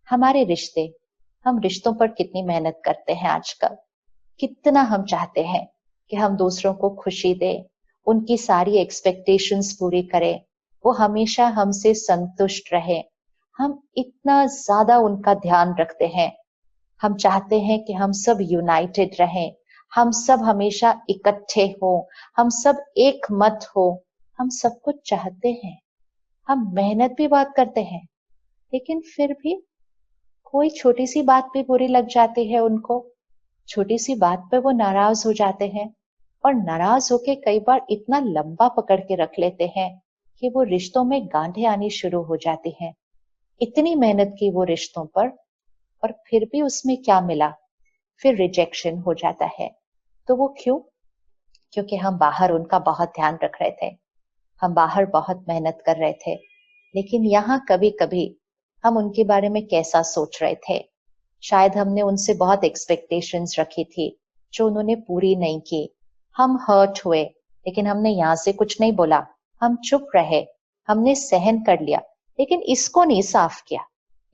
हमारे रिश्ते, हम रिश्तों पर कितनी मेहनत करते हैं आजकल। कितना हम चाहते हैं कि हम दूसरों को खुशी दें, उनकी सारी एक्सपेक्टेशंस पूरी करें, वो हमेशा हमसे संतुष्ट रहे। हम इतना ज्यादा उनका ध्यान रखते हैं। हम चाहते हैं कि हम सब यूनाइटेड रहें, हम सब हमेशा इकट्ठे हो, हम सब एक मत हो। हम सब कुछ चाहते हैं, हम मेहनत भी बहुत करते हैं, लेकिन फिर भी कोई छोटी सी बात भी बुरी लग जाती है उनको। छोटी सी बात पे वो नाराज हो जाते हैं, और नाराज होके कई बार इतना लंबा पकड़ के रख लेते हैं कि वो रिश्तों में गांठें आनी शुरू हो जाती हैं। इतनी मेहनत की वो रिश्तों पर, और फिर भी उसमें क्या मिला? फिर रिजेक्शन हो जाता है। तो वो क्यों? क्योंकि हम बाहर उनका बहुत ध्यान रख रहे थे, हम बाहर बहुत मेहनत कर रहे थे, लेकिन यहाँ कभी कभी हम उनके बारे में कैसा सोच रहे थे। शायद हमने उनसे बहुत एक्सपेक्टेशंस रखी थी जो उन्होंने पूरी नहीं की। हम हर्ट हुए, लेकिन हमने यहाँ से कुछ नहीं बोला, हम चुप रहे, हमने सहन कर लिया, लेकिन इसको नहीं साफ किया,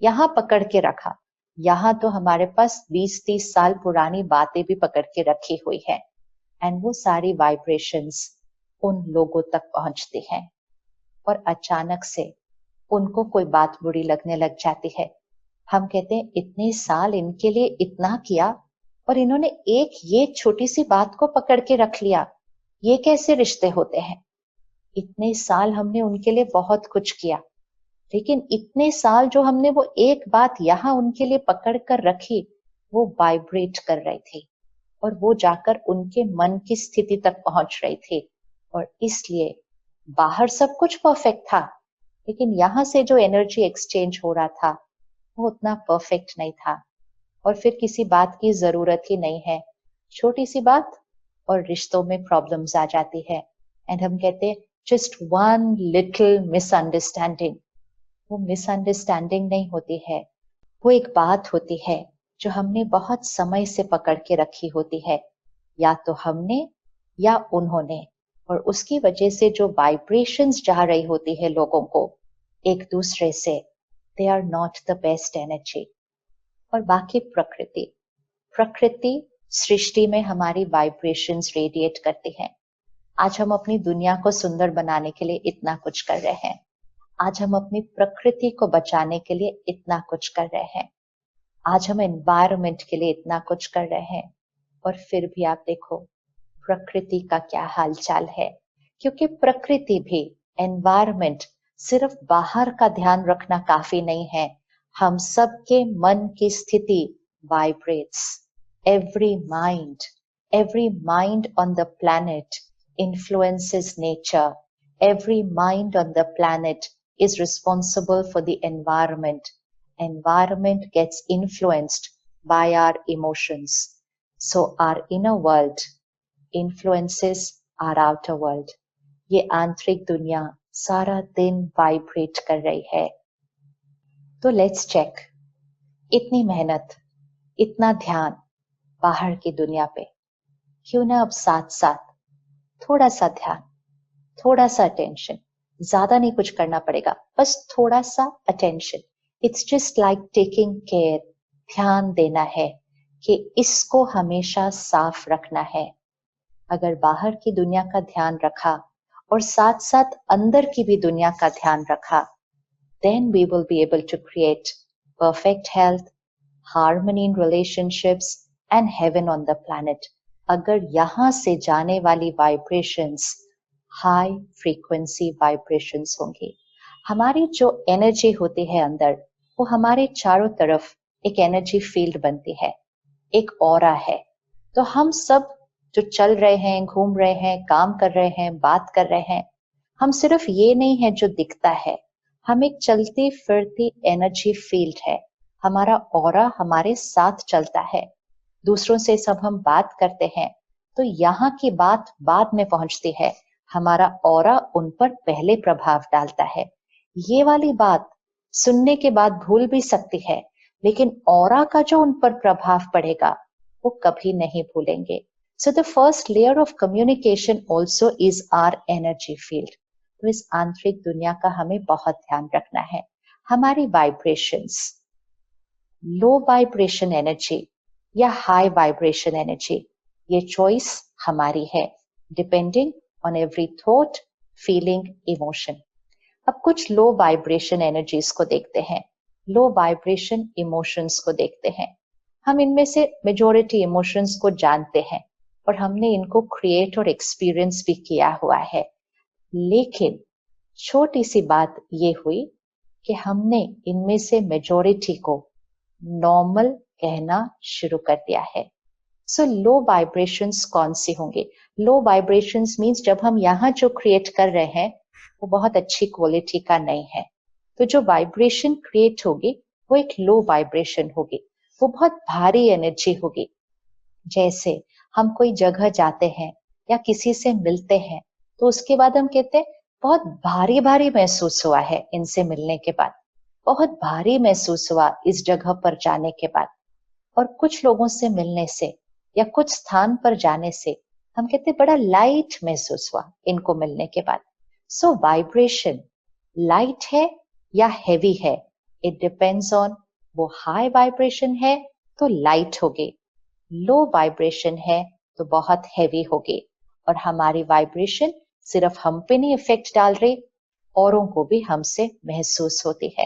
यहाँ पकड़ के रखा। यहाँ तो हमारे पास 20-30 साल पुरानी बातें भी पकड़ के रखी हुई है, एंड वो सारी वाइब्रेशंस उन लोगों तक पहुंचती हैं, और अचानक से उनको कोई बात बुरी लगने लग जाती है। हम कहते हैं इतने साल इनके लिए इतना किया, और इन्होंने एक ये छोटी सी बात को पकड़ के रख लिया। ये कैसे रिश्ते होते हैं? इतने साल हमने उनके लिए बहुत कुछ किया, लेकिन इतने साल जो हमने वो एक बात यहाँ उनके लिए पकड़ कर रखी, वो वाइब्रेट कर रही थी, और वो जाकर उनके मन की स्थिति तक पहुंच रही थी। और इसलिए बाहर सब कुछ परफेक्ट था, लेकिन यहाँ से जो एनर्जी एक्सचेंज हो रहा था वो उतना परफेक्ट नहीं था। और फिर किसी बात की जरूरत ही नहीं है, छोटी सी बात और रिश्तों में प्रॉब्लम्स आ जाती है। एंड हम कहते हैं जस्ट वन लिटिल मिसअंडरस्टैंडिंग। वो मिसअंडरस्टैंडिंग नहीं होती है, वो एक बात होती है जो हमने बहुत समय से पकड़ के रखी होती है, या तो हमने या उन्होंने। और उसकी वजह से जो वाइब्रेशंस जा रही होती है लोगों को एक दूसरे से, they are not the best energy. और बाकी प्रकृति, प्रकृति सृष्टि में हमारी वाइब्रेशंस रेडिएट करती है। आज हम अपनी दुनिया को सुंदर बनाने के लिए इतना कुछ कर रहे हैं, आज हम अपनी प्रकृति को बचाने के लिए इतना कुछ कर रहे हैं, आज हम एनवायरनमेंट के लिए इतना कुछ कर रहे हैं, और फिर भी आप देखो प्रकृति का क्या हालचाल है। क्योंकि प्रकृति भी, एनवायरनमेंट सिर्फ बाहर का ध्यान रखना काफी नहीं है, हम सबके मन की स्थिति vibrates. Every mind on the planet influences nature. Every mind on the planet is responsible for the environment. Environment gets influenced by our emotions. So our inner world influences our outer world. ये आंतरिक दुनिया सारा दिन vibrate कर रही है। तो let's check, इतनी मेहनत, इतना ध्यान बाहर की दुनिया पे, क्यों ना अब साथ साथ थोड़ा सा ध्यान, थोड़ा सा अटेंशन, ज्यादा नहीं कुछ करना पड़ेगा, बस थोड़ा सा attention. It's just like taking care, ध्यान देना है कि इसको हमेशा साफ रखना है। अगर बाहर की दुनिया का ध्यान रखा और साथ साथ अंदर की भी दुनिया का ध्यान रखा, then we will be able to create perfect health, harmony in relationships and heaven on the planet. अगर यहाँ से जाने वाली वाइब्रेशंस हाई फ्रीक्वेंसी वाइब्रेशंस होंगी, हमारी जो एनर्जी होती है अंदर, वो हमारे चारों तरफ एक एनर्जी फील्ड बनती है, एक ऑरा है। तो हम सब जो चल रहे हैं, घूम रहे हैं, काम कर रहे हैं, बात कर रहे हैं, हम सिर्फ ये नहीं है जो दिखता है, हम एक चलती फिरती एनर्जी फील्ड है। हमारा ऑरा हमारे साथ चलता है। दूसरों से सब हम बात करते हैं तो यहाँ की बात बाद में पहुंचती है, हमारा ऑरा उन पर पहले प्रभाव डालता है। ये वाली बात सुनने के बाद भूल भी सकती है, लेकिन ऑरा का जो उन पर प्रभाव पड़ेगा वो कभी नहीं भूलेंगे। So the first layer of communication also is our energy field. तो इस आंतरिक दुनिया का हमें बहुत ध्यान रखना है। हमारी वाइब्रेशंस, लो वाइब्रेशन एनर्जी या हाई वाइब्रेशन एनर्जी, ये चॉइस हमारी है, depending on every thought, feeling, emotion. अब कुछ लो वाइब्रेशन एनर्जीज को देखते हैं, लो वाइब्रेशन इमोशंस को देखते हैं। हम इनमें से मेजॉरिटी इमोशंस को जानते हैं और हमने इनको क्रिएट और एक्सपीरियंस भी किया हुआ है, लेकिन छोटी सी बात ये हुई कि हमने इनमें से मेजॉरिटी को नॉर्मल कहना शुरू कर दिया है। सो लो वाइब्रेशंस कौन सी होंगे? लो वाइब्रेशंस मीन्स जब हम यहाँ जो क्रिएट कर रहे हैं वो बहुत अच्छी क्वालिटी का नहीं है, तो जो वाइब्रेशन क्रिएट होगी वो एक लो वाइब्रेशन होगी, वो बहुत भारी एनर्जी होगी। जैसे हम कोई जगह जाते हैं या किसी से मिलते हैं तो उसके बाद हम कहते हैं बहुत भारी भारी महसूस हुआ है इनसे मिलने के बाद, बहुत भारी महसूस हुआ इस जगह पर जाने के बाद। और कुछ लोगों से मिलने से या कुछ स्थान पर जाने से हम कहते हैं बड़ा लाइट महसूस हुआ इनको मिलने के बाद। सो वाइब्रेशन लाइट है या हेवी है, इट डिपेंड्स ऑन, वो हाई वाइब्रेशन है तो लाइट होगी, लो वाइब्रेशन है तो बहुत हैवी होगी। और हमारी वाइब्रेशन सिर्फ हम पे नहीं इफेक्ट डाल रही, औरों को भी हमसे महसूस होती है।